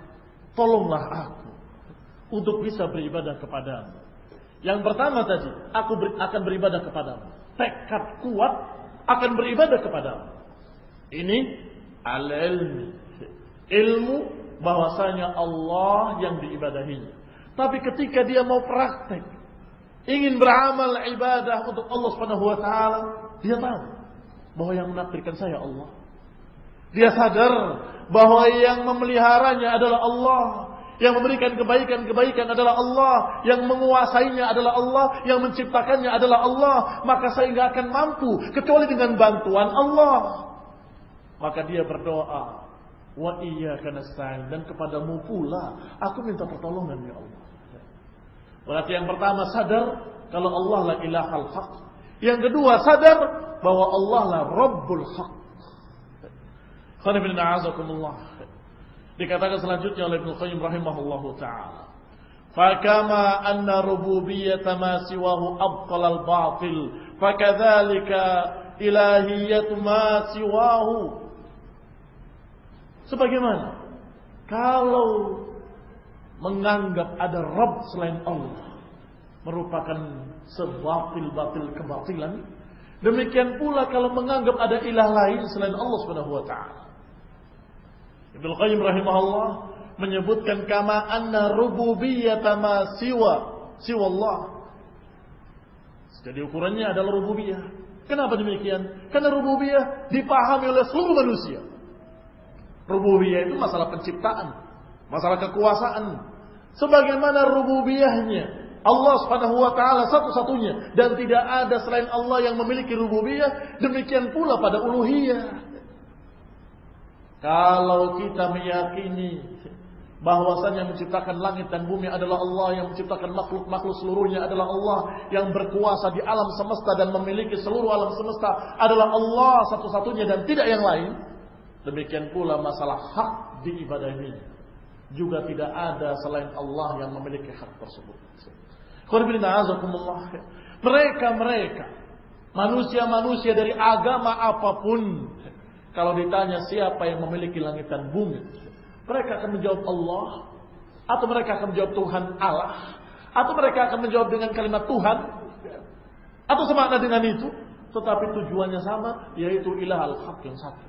tolonglah aku untuk bisa beribadah kepadamu. Yang pertama tadi, aku akan beribadah kepadamu. Tekad kuat akan beribadah kepadamu. Ini al-ilmi, ilmu bahwasanya Allah yang diibadahinya. Tapi ketika dia mau praktek, ingin beramal ibadah untuk Allah Subhanahu wa taala, dia tahu bahwa yang menakdirkan saya Allah. Dia sadar bahwa yang memeliharanya adalah Allah, yang memberikan kebaikan-kebaikan adalah Allah, yang menguasainya adalah Allah, yang menciptakannya adalah Allah. Maka saya tidak akan mampu kecuali dengan bantuan Allah. Maka dia berdoa, wa iyyaka nasta'in, dan kepadamu pula aku minta pertolongan ya Allah. Berarti yang pertama sadar kalau Allah la ilahal haq. Yang kedua sadar bahwa Allah la Rabbul haq. Dikatakan selanjutnya oleh Ibnu Qayyim rahimahullahu taala, fakama anna rububiyyata ma siwahu abtal al-batil, fakadzalika ilahiyyatu ma siwahu. Sebagaimana kalau menganggap ada Rabb selain Allah merupakan sebatil-batil kebatilan, demikian pula kalau menganggap ada ilah lain selain Allah Subhanahu wa taala. Ibnu Qayyim rahimahullah menyebutkan kama anna rububiyyata ma siwa Allah. Jadi ukurannya adalah rububiyah. Kenapa demikian? Karena rububiyah dipahami oleh seluruh manusia. Rububiyah itu masalah penciptaan, masalah kekuasaan. Sebagaimana rububiyahnya Allah Subhanahu wa taala satu-satunya dan tidak ada selain Allah yang memiliki rububiyah, demikian pula pada uluhiyah. Kalau kita meyakini bahwasanya yang menciptakan langit dan bumi adalah Allah, yang menciptakan makhluk-makhluk seluruhnya adalah Allah, yang berkuasa di alam semesta dan memiliki seluruh alam semesta adalah Allah satu-satunya dan tidak yang lain. Demikian pula masalah hak diibadahi, juga tidak ada selain Allah yang memiliki hak tersebut. Mereka manusia-manusia dari agama apapun, kalau ditanya siapa yang memiliki langit dan bumi, mereka akan menjawab Allah, atau mereka akan menjawab Tuhan Allah, atau mereka akan menjawab dengan kalimat Tuhan, atau semakna dengan itu, tetapi tujuannya sama, yaitu ilah al-haq yang satu.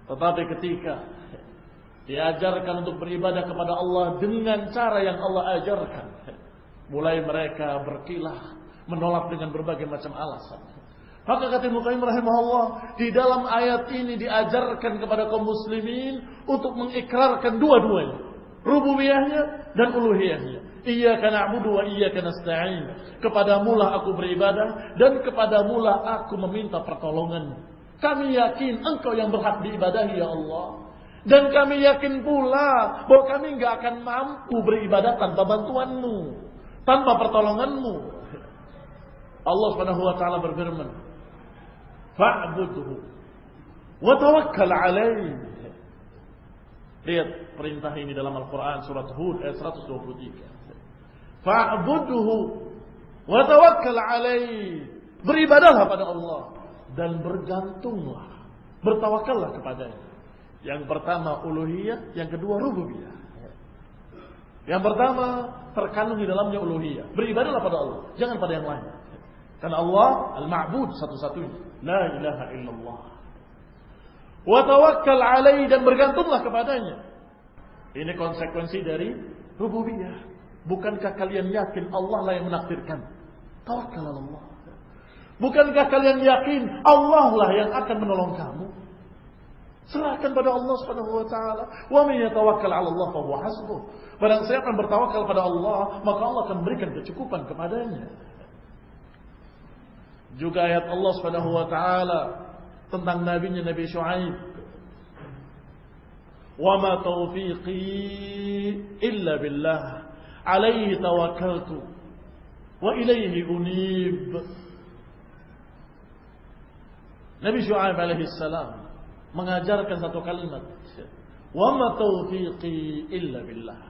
Tetapi ketika diajarkan untuk beribadah kepada Allah dengan cara yang Allah ajarkan, mulai mereka berkilah, menolak dengan berbagai macam alasan. Maka kata Ibnu Qayyim rahimahullah, di dalam ayat ini diajarkan kepada kaum muslimin untuk mengikrarkan dua-duanya, rububiyahnya dan uluhiyahnya. Iyyaka na'budu wa iyyaka nasta'in. Kepadamulah aku beribadah dan kepadamulah aku meminta pertolongan. Kami yakin engkau yang berhak diibadahi ya Allah. Dan kami yakin pula bahwa kami enggak akan mampu beribadah tanpa bantuanmu, tanpa pertolonganmu. Allah Subhanahu wa taala berfirman, fa'budhu wa tawakkal 'alaihi. Lihat perintah ini dalam Al-Qur'an surat Hud ayat 123. Fa'budhu wa tawakkal 'alaihi. Beribadahlah pada Allah dan bergantunglah, bertawakallah kepadanya. Yang pertama uluhiyah, yang kedua rububiyah. Yang pertama terkandung di dalamnya uluhiyah, beribadahlah pada Allah, jangan pada yang lain. Karena Allah al-ma'bud satu-satunya, la ilaha illallah. Wa tawakkal 'alaihi, dan bergantunglah kepadanya. Ini konsekuensi dari rububiyah. Bukankah kalian yakin Allah lah yang menakdirkan? Tawakkal 'ala Allah. Bukankah kalian yakin Allah lah yang akan menolong kamu? Serahkan pada Allah Subhanahu wa taala. Wa may yatawakkal 'ala Allah fa huwa hasbuh. Barang siapa yang bertawakal pada Allah, maka Allah akan berikan kecukupan kepadanya. Juga ayat Allah Subhanahu wa taala tentang nabinya Nabi Syuaib. Wa ma taufiqi illa billah, alaihi tawakkaltu wa ilaihi unib. Nabi Syuaib alaihi salam mengajarkan satu kalimat, wa ma taufiqi illa billah,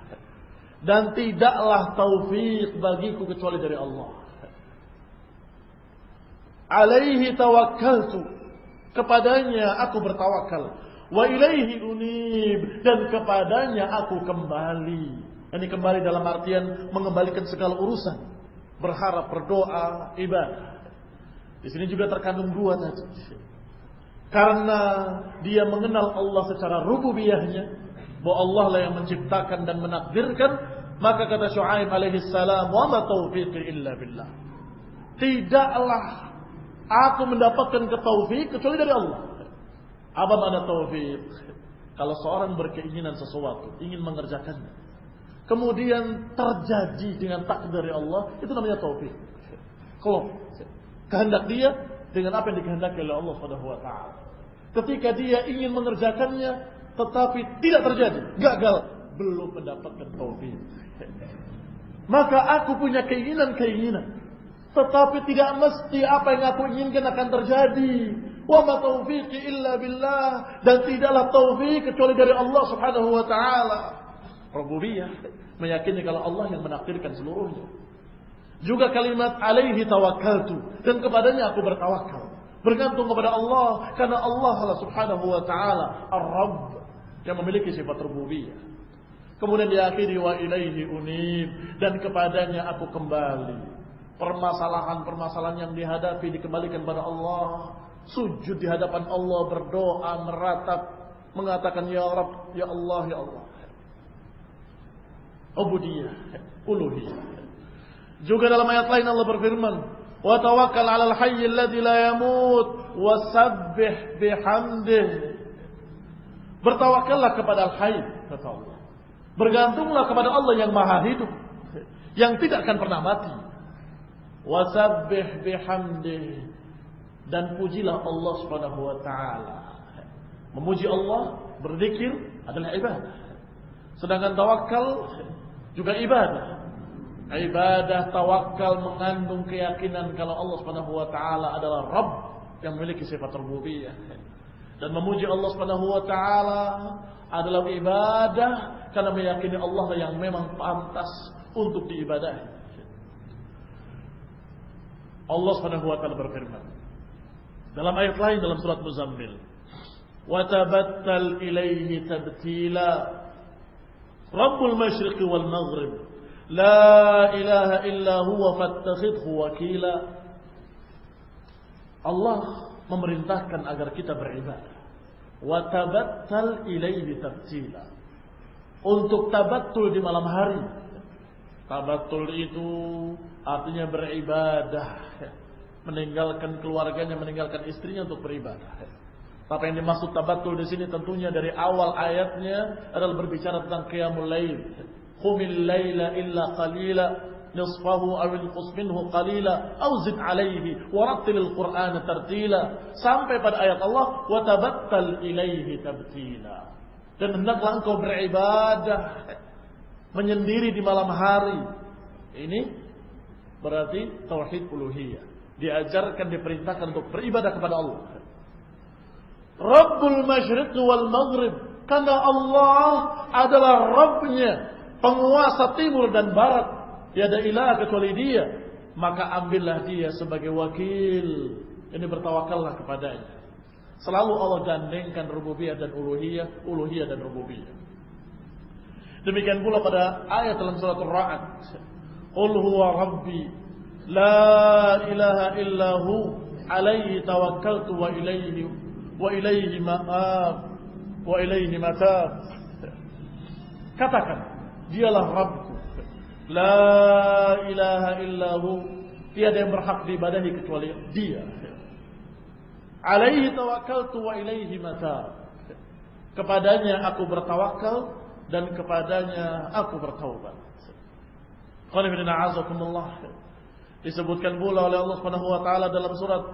dan tidaklah taufik bagiku kecuali dari Allah. Alaihi tawakkaltu, kepadanya aku bertawakal, wa ilaihi unib, dan kepadanya aku kembali. Ini kembali dalam artian mengembalikan segala urusan, berharap, berdoa, ibadah. Di sini juga terkandung dua tadi. Karena dia mengenal Allah secara rububiyahnya, bahwa Allah lah yang menciptakan dan menakdirkan, maka kata Syuaib alaihi salam, wa ma taufiqi illa billah. Tidaklah aku mendapatkan ketaufik kecuali dari Allah. Apa makna taufik? Kalau seorang berkeinginan sesuatu, ingin mengerjakannya, kemudian terjadi dengan takdir dari Allah, itu namanya taufik. Kalau kehendak dia dengan apa yang dikehendaki oleh Allah Subhanahu wa taala. Ketika dia ingin mengerjakannya tetapi tidak terjadi, gagal, belum mendapatkan taufik. Maka aku punya keinginan, tetapi tidak mesti apa yang aku inginkan akan terjadi. Wa ma taufiqi illa billah, dan tidaklah taufik kecuali dari Allah Subhanahu wa taala. Rububiyah, meyakini kalau Allah yang menakdirkan seluruhnya. Juga kalimat alaihi tawakkaltu, dan kepadanya aku bertawakal, bergantung kepada Allah, karena Allah Subhanahu wa taala Ar-Rabb, yang memiliki sifat rububiyah. Kemudian diakhiri wa ilaihi unib, dan kepadanya aku kembali. Permasalahan-permasalahan yang dihadapi dikembalikan pada Allah. Sujud di hadapan Allah, berdoa, meratap, mengatakan ya Rabb, ya Allah, ya Allah. Ubudiyah, uluhiyah. Juga dalam ayat lain Allah berfirman, wa tawakkal 'alal hayy alladzi la yamut wasabbih bihamdih. Bertawakallah kepada Al-Hayy, kata Allah. Bergantunglah kepada Allah yang Maha Hidup, yang tidak akan pernah mati. Wasabbih bihamdih, dan pujilah Allah Subhanahu wa taala. Memuji Allah, berzikir adalah ibadah. Sedangkan tawakal juga ibadah. Ibadah tawakal mengandung keyakinan kalau Allah Subhanahu wa taala adalah Rabb yang memiliki sifat rububiyah. Dan memuji Allah Subhanahu wa taala adalah ibadah karena meyakini Allah yang memang pantas untuk diibadahi. Allah Subhanahu wa taala berfirman dalam ayat lain dalam surat Muzammil, "Wa tabattal ilaihi tabtila Rabbul masyriqi wal maghrib la ilaha illa huwa fattakhidhu wakila." Allah memerintahkan agar kita beribadah. Wa tabattal ilaihi tabtila. Untuk tabattul di malam hari. Tabattul itu artinya beribadah. Meninggalkan keluarganya, meninggalkan istrinya untuk beribadah. Tapi yang dimaksud tabattul di sini tentunya dari awal ayatnya adalah berbicara tentang qiyamul lail. Qumil laila illa qalila nisfahu aw inqus minhu qalila aw zid alayhi wa rattilil qur'ana tartila, sampai pada ayat Allah wa tabattal ilaihi tabtila. Dan hendaklah engkau beribadah menyendiri di malam hari. Ini berarti tauhid uluhiyah. Diajarkan, diperintahkan untuk beribadah kepada Allah. Rabbul masyriq wal maghrib, karena Allah adalah Rabbnya, penguasa timur dan barat. Tiada ilah kecuali Dia, maka ambillah Dia sebagai wakil. Ini bertawakallah kepadanya. Selalu Allah gandengkan rububiyah dan uluhiyah, uluhiyah dan rububiyah. Demikian pula pada ayat dalam surat Ar-Ra'd, "Qul huwa rabbi la ilaha illahu alaihi tawakkaltu wa ilaihi matab." Katakan, Dialah Rabbku, la ilaha illahu, tiada yang berhak diibadahi kecuali Dia. Alaihi tawakkaltu wa ilaihi matab. Kepadanya aku bertawakal dan kepadanya aku bertaubat. Disebutkan pula oleh Allah Subhanahu wa taala dalam surat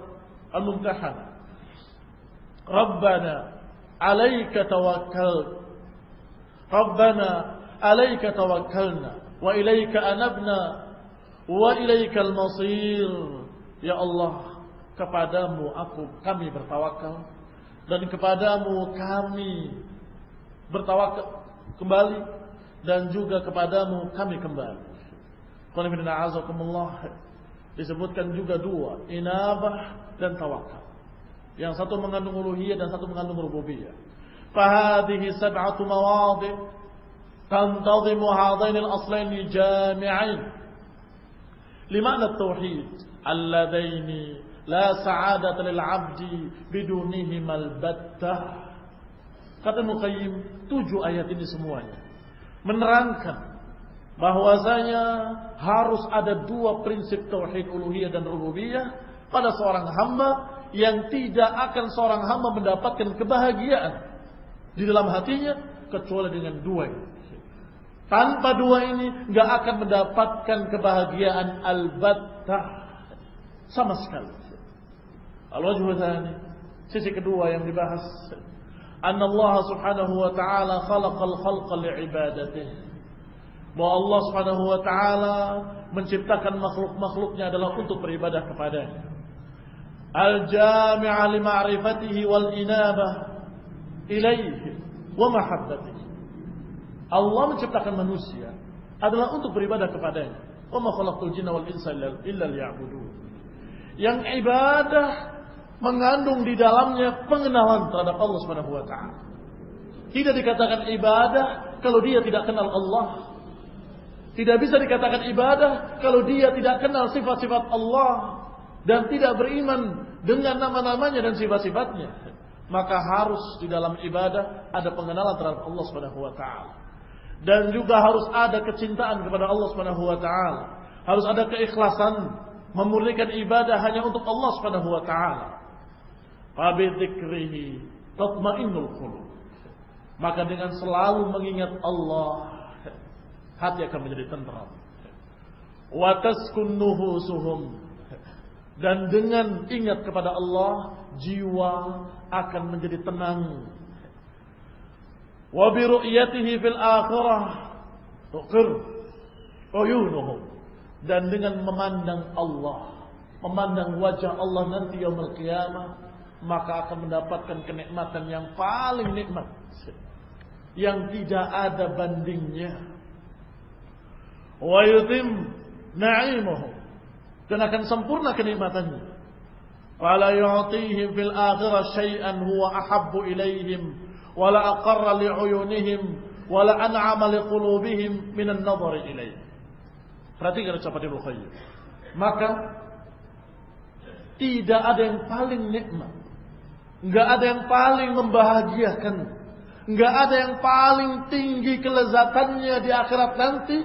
Al-Mumtahanah, Rabbana alaika tawakkal, Rabbana alaika tawakkalna wa ilaika anabna wa ilaikal masir. Ya Allah, kepadamu kami bertawakal dan kepadamu kami bertawakal kembali, dan juga kepadamu kami kembali. Disebutkan juga dua, inabah dan tawakal. Yang satu mengandung uluhiyah dan satu mengandung rububiyah. Fahadihi sab'atu mawadhi' tantazimu hadain al-aslain jami'ain lima'na at-tauhid alladaini la sa'adata lil 'abdi bidunihim al-battah. Kata Muqayyim, 7 ayat ini semuanya menerangkan bahwasanya harus ada 2 prinsip tauhid uluhiyah dan rububiyah pada seorang hamba, yang tidak akan seorang hamba mendapatkan kebahagiaan di dalam hatinya kecuali dengan 2 ini. Tanpa 2 ini enggak akan mendapatkan kebahagiaan al-battah sama sekali. Al-wajhu tsani, sisi kedua yang dibahas, anna Allah Subhanahu wa taala khalaqal khalqa li'ibadatihi. Bahwa Allah Subhanahu wa taala menciptakan makhluk-makhluknya adalah untuk beribadah kepadanya. Al-jami'a li ma'rifatihi wal inabah ilaihi wa mahabbatihi. Allah menciptakan manusia adalah untuk beribadah kepadanya. Wa ma khalaqtul jinna wal insa illa liya'budun. Yang ibadah mengandung di dalamnya pengenalan terhadap Allah Subhanahu wa taala. Tidak dikatakan ibadah kalau dia tidak kenal Allah. Tidak bisa dikatakan ibadah kalau dia tidak kenal sifat-sifat Allah dan tidak beriman dengan nama-namanya dan sifat-sifatnya. Maka harus di dalam ibadah ada pengenalan terhadap Allah Subhanahu wa taala. Dan juga harus ada kecintaan kepada Allah Subhanahu wa taala. Harus ada keikhlasan memurnikan ibadah hanya untuk Allah Subhanahu wa taala. Fa bi dzikrihi tatma'innul qulub. Maka dengan selalu mengingat Allah, hati akan menjadi tenteram. Wa taskun nufusuhum. Dan dengan ingat kepada Allah, jiwa akan menjadi tenang. wa bi ru'yatihi fil akhirah tuqir uyunuhum, dan dengan memandang Allah, memandang wajah Allah nanti yaumul qiyamah, maka akan mendapatkan kenikmatan yang paling nikmat, yang tidak ada bandingnya. Wa yutim na'imuhum, dan akan sempurna kenikmatannya. Fala yu'tihim fil akhirah syai'an huwa ahabbu ilaihim wala aqarra li'uyunihim wala an'ama liqulubihim minan nadhari ilaih. Perhatikan ucapan Ibnu Qayyim. Maka tidak ada yang paling nikmat, enggak ada yang paling membahagiakan, enggak ada yang paling tinggi kelezatannya di akhirat nanti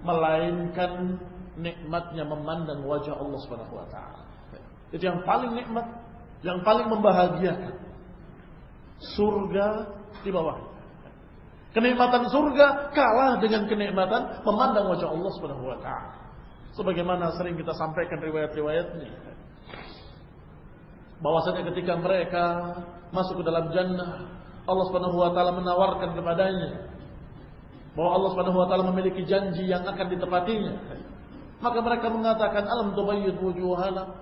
melainkan nikmatnya memandang wajah Allah Subhanahu wa taala. Itu yang paling nikmat, yang paling membahagiakan. Surga di bawah. Kenikmatan surga kalah dengan kenikmatan memandang wajah Allah Subhanahu wa taala. Sebagaimana sering kita sampaikan riwayat-riwayatnya, bahwasanya ketika mereka masuk ke dalam jannah, Allah Subhanahu wa taala menawarkan kepadanya bahwa Allah Subhanahu wa taala memiliki janji yang akan ditepatinya. Maka mereka mengatakan, alam tubayyid wujuhana,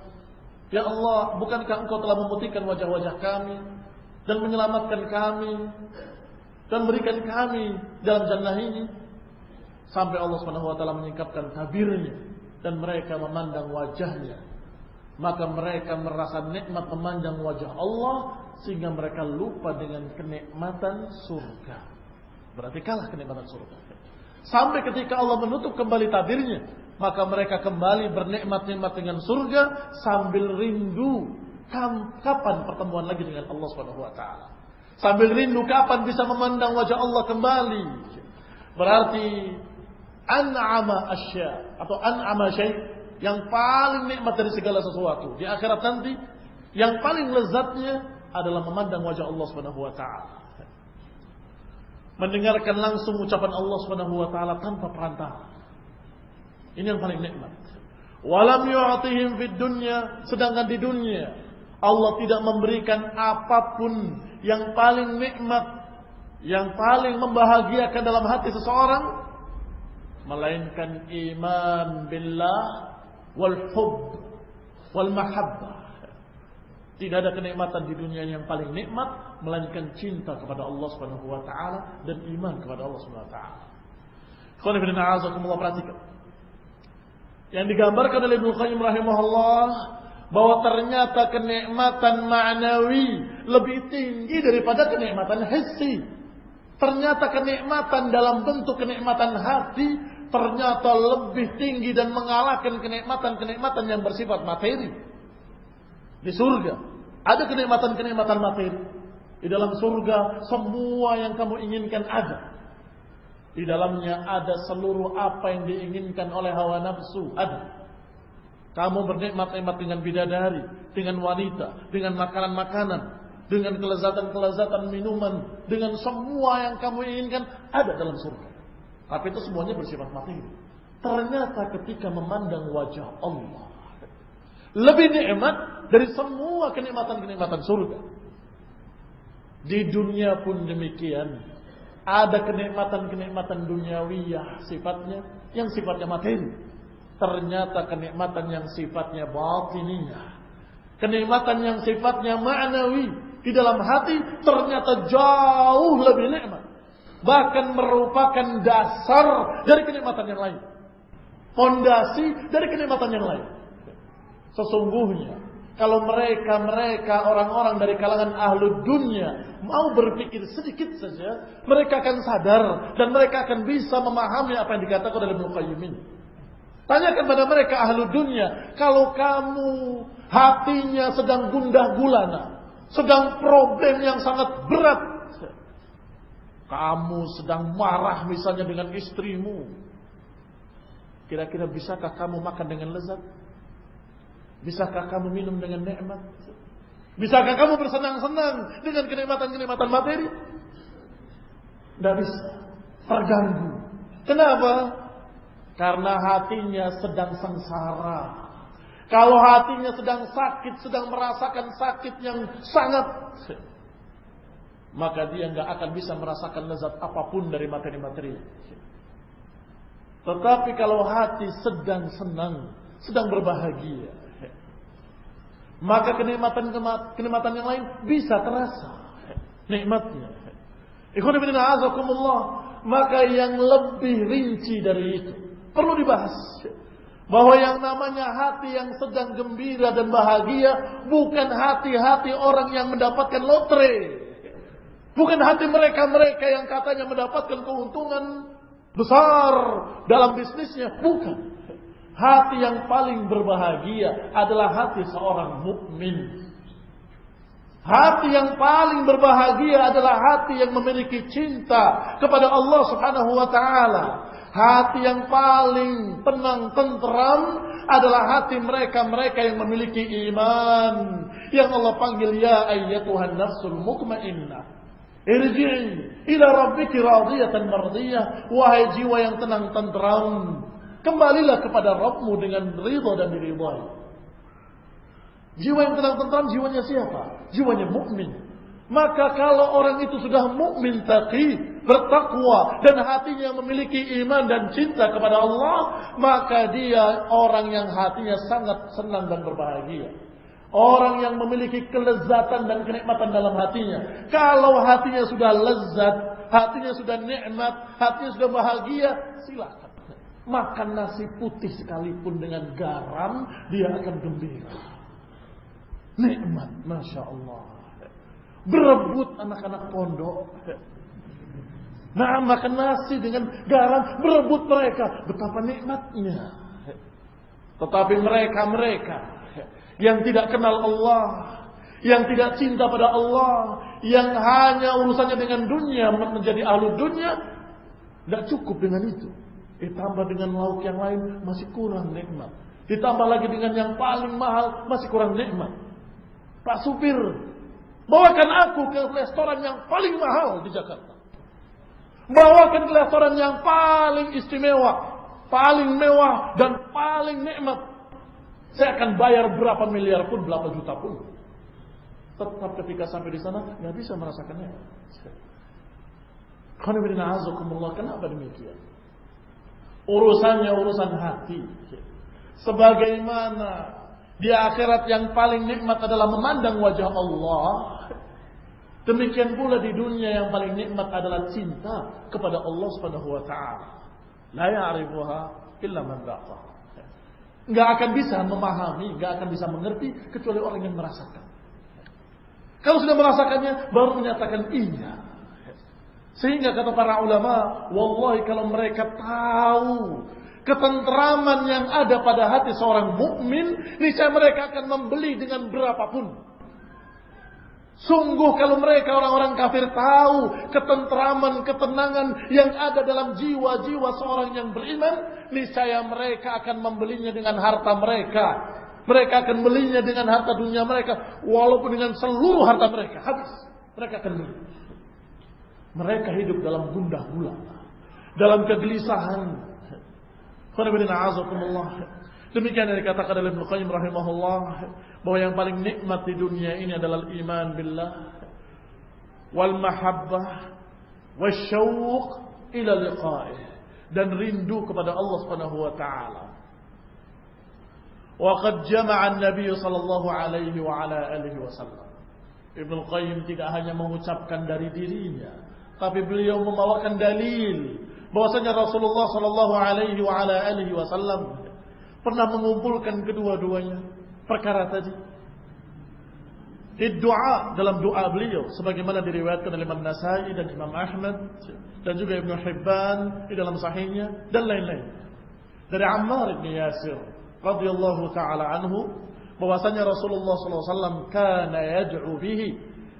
ya Allah, bukankah engkau telah memutihkan wajah-wajah kami dan menyelamatkan kami dan berikan kami dalam jannah ini? Sampai Allah Subhanahu wa taala menyingkapkan tabirnya dan mereka memandang wajahnya. Maka mereka merasa nikmat memandang wajah Allah sehingga mereka lupa dengan kenikmatan surga. Berarti kalah kenikmatan surga. Sampai ketika Allah menutup kembali tabirnya, maka mereka kembali bernikmat-nikmat dengan surga sambil rindu kapan pertemuan lagi dengan Allah Subhanahu wa taala. Sambil rindu kapan bisa memandang wajah Allah kembali. Berarti an'ama asya atau an'ama syai', yang paling nikmat dari segala sesuatu di akhirat nanti, yang paling lezatnya adalah memandang wajah Allah Subhanahu wa taala. Mendengarkan langsung ucapan Allah Subhanahu wa taala tanpa perantara. Ini yang paling nikmat. Walam yu'tihim fid dunya, sedangkan di dunia Allah tidak memberikan apapun yang paling nikmat, yang paling membahagiakan dalam hati seseorang melainkan iman billah wal hubb wal mahabbah. Tidak ada kenikmatan di dunia yang paling nikmat melainkan cinta kepada Allah Subhanahu wa taala dan iman kepada Allah Subhanahu wa taala. Qul inna a'udzubikumullah, perhatikan. Yang digambarkan oleh Ibnu Qayyim rahimahullah bahwa ternyata kenikmatan ma'nawi lebih tinggi daripada kenikmatan hissi. Ternyata kenikmatan dalam bentuk kenikmatan hati ternyata lebih tinggi dan mengalahkan kenikmatan-kenikmatan yang bersifat materi. Di surga ada kenikmatan-kenikmatan materi. Di dalam surga semua yang kamu inginkan ada. Di dalamnya ada seluruh apa yang diinginkan oleh hawa nafsu ada. Kamu bernikmat-nikmat dengan bidadari, dengan wanita, dengan makanan-makanan, dengan kelezatan-kelezatan minuman, dengan semua yang kamu inginkan ada dalam surga. Tapi itu semuanya bersifat materi. Ternyata ketika memandang wajah Allah, lebih nikmat dari semua kenikmatan-kenikmatan surga. Di dunia pun demikian. Ada kenikmatan-kenikmatan duniawiyah sifatnya, yang sifatnya materi. Ternyata kenikmatan yang sifatnya batiniyah, kenikmatan yang sifatnya ma'nawi di dalam hati ternyata jauh lebih nikmat. Bahkan merupakan dasar dari kenikmatan yang lain, fondasi dari kenikmatan yang lain. Sesungguhnya kalau mereka orang-orang dari kalangan ahlu dunia mau berpikir sedikit saja, mereka akan sadar dan mereka akan bisa memahami apa yang dikatakan oleh Ibnu Qayyim ini. Tanyakan pada mereka ahlu dunia, kalau kamu hatinya sedang gundah gulana, sedang problem yang sangat berat, kamu sedang marah misalnya dengan istrimu, kira-kira bisakah kamu makan dengan lezat? Bisakah kamu minum dengan nikmat? Bisakah kamu bersenang-senang dengan kenikmatan-kenikmatan materi? Tidak bisa. Terganggu. Kenapa? Karena hatinya sedang sengsara. Kalau hatinya sedang sakit, sedang merasakan sakit yang sangat, maka dia nggak akan bisa merasakan lezat apapun dari materi-materi. Tetapi kalau hati sedang senang, sedang berbahagia, maka kenikmatan yang lain bisa terasa nikmatnya. Ikhwan fillah azakumullah, maka yang lebih rinci dari itu perlu dibahas. Bahwa yang namanya hati yang sedang gembira dan bahagia bukan hati-hati orang yang mendapatkan lotre. Bukan hati mereka-mereka yang katanya mendapatkan keuntungan besar dalam bisnisnya. Bukan. Hati yang paling berbahagia adalah hati seorang mukmin. Hati yang paling berbahagia adalah hati yang memiliki cinta kepada Allah Subhanahu wa taala. Hati yang paling tenang, tentram adalah hati mereka-mereka yang memiliki iman. Yang Allah panggil, ya ayyatuhan nafsul mutmainnah, irji'i ila rabbiki radiyatan mardiyah. Wahai jiwa yang tenang, tentram, kembalilah kepada Rabbmu dengan ridha dan diridhai. Jiwa yang tenang, tentram, jiwanya siapa? Jiwanya mukmin. Maka kalau orang itu sudah mukmin taqi, bertakwa, dan hatinya memiliki iman dan cinta kepada Allah, maka dia orang yang hatinya sangat senang dan berbahagia. Orang yang memiliki kelezatan dan kenikmatan dalam hatinya. Kalau hatinya sudah lezat, hatinya sudah nikmat, hatinya sudah bahagia, silakan makan nasi putih sekalipun dengan garam, dia akan gembira. Nikmat, Masya Allah. Berebut anak-anak pondok. Nah, makan nasi dengan garam, berebut mereka. Betapa nikmatnya. Tetapi mereka yang tidak kenal Allah, yang tidak cinta pada Allah, yang hanya urusannya dengan dunia, menjadi ahlu dunia, tidak cukup dengan itu. Ditambah dengan lauk yang lain, masih kurang nikmat. Ditambah lagi dengan yang paling mahal, masih kurang nikmat. Pak supir, bawakan aku ke restoran yang paling mahal di Jakarta. Bawakan ke restoran yang paling istimewa, paling mewah, dan paling nikmat. Saya akan bayar berapa miliar pun, berapa juta pun. Tetap ketika sampai di sana, nggak bisa merasakannya. Kenapa demikian? Urusannya urusan hati. Sebagaimana di akhirat yang paling nikmat adalah memandang wajah Allah, demikian pula di dunia yang paling nikmat adalah cinta kepada Allah Subhanahu wa taala. La ya'rifuha illa man dhaqa. Enggak akan bisa memahami, enggak akan bisa mengerti kecuali orang yang merasakan. Kalau sudah merasakannya baru menyatakan iya. Sehingga kata para ulama, wallahi kalau mereka tahu ketentraman yang ada pada hati seorang mukmin, niscaya mereka akan membeli dengan berapapun. Sungguh kalau mereka orang-orang kafir tahu ketentraman, ketenangan yang ada dalam jiwa-jiwa seorang yang beriman, niscaya mereka akan membelinya dengan harta mereka. Mereka akan belinya dengan harta dunia mereka, walaupun dengan seluruh harta mereka habis, mereka akan beli. Mereka hidup dalam gundah gulana, dalam kegelisahan. Demikian yang dikatakan oleh Ibnu Qayyim rahimahullah, bahwa yang paling nikmat di dunia ini adalah iman billah wal mahabbah wasyauq ila liqa'ih, dan rindu kepada Allah Subhanahu wa taala. Wa qad jama'a an-nabiy sallallahu alaihi wa ala alihi wasallam. Ibnu Qayyim tidak hanya mengucapkan dari dirinya, tapi beliau membawakan dalil bahwasanya Rasulullah sallallahu alaihi wa ala alihi wasallam pernah mengumpulkan kedua-duanya perkara tadi. Doa dalam doa beliau sebagaimana diriwayatkan oleh Imam Nasai dan Imam Ahmad dan juga Ibnu Hibban di dalam sahihnya dan lain-lain. Dari Ammar bin Yasir radhiyallahu taala anhu bahwasanya Rasulullah sallallahu alaihi wasallam kana yad'u bihi,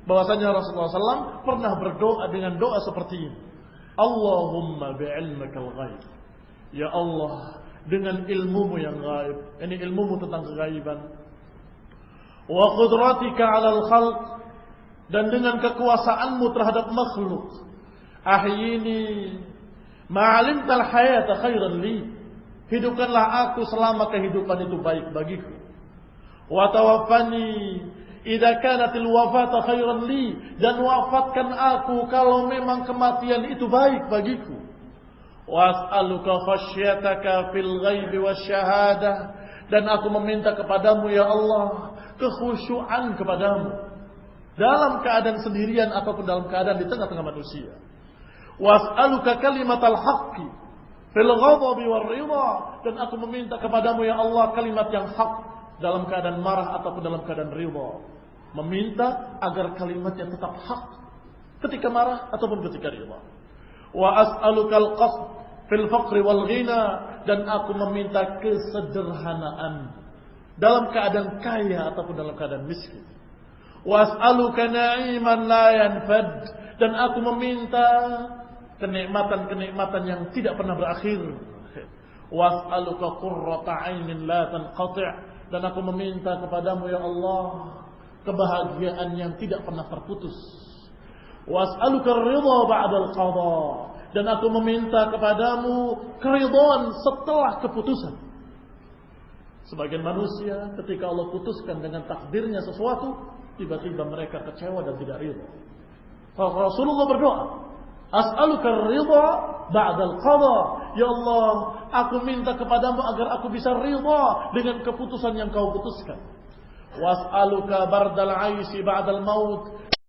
bahwasanya Rasulullah SAW pernah berdoa dengan doa seperti ini. Allahumma bi'ilmikal ghaib. Ya Allah, dengan ilmumu yang gaib. Ini ilmumu tentang kegaiban. Wa qudratika 'alal khalq, dan dengan kekuasaanmu terhadap makhluk. Ahyini ma'alimtal hayata khairan li. Hidupkanlah aku selama kehidupan itu baik bagiku. Wa tawaffani idza kanatil wafata khairan li, dan wafatkan aku kalau memang kematian itu baik bagiku. Was'aluka khasyataka fil ghaibi wasyahadah, dan aku meminta kepadamu ya Allah kekhusyuan kepadamu dalam keadaan sendirian ataupun dalam keadaan di tengah-tengah manusia. Was'aluka kalimatal haqqi fil ghadabi war ridha, dan aku meminta kepadamu ya Allah kalimat yang hak dalam keadaan marah ataupun dalam keadaan ridha. Meminta agar kalimatnya tetap hak ketika marah ataupun ketika ridha. Wa as'alukal qasd fil faqri wal ghina, dan aku meminta kesederhanaan dalam keadaan kaya ataupun dalam keadaan miskin. Wa as'aluka na'iman la yanfad, dan aku meminta kenikmatan-kenikmatan yang tidak pernah berakhir. Wa as'aluka qurrata 'ainin la tanqati', dan aku meminta kepadamu ya Allah kebahagiaan yang tidak pernah terputus. Wa as'aluka ar-ridha ba'da al-qada, dan aku meminta kepadamu keridhaan setelah keputusan. Sebagian manusia ketika Allah putuskan dengan takdirnya sesuatu, tiba-tiba mereka kecewa dan tidak ridha. Rasulullah berdoa, as'aluka ar-ridha ba'da al-qada, ya Allah aku minta kepadamu agar aku bisa ridha dengan keputusan yang kau putuskan. Was'aluka bardal 'aisy ba'dal maut,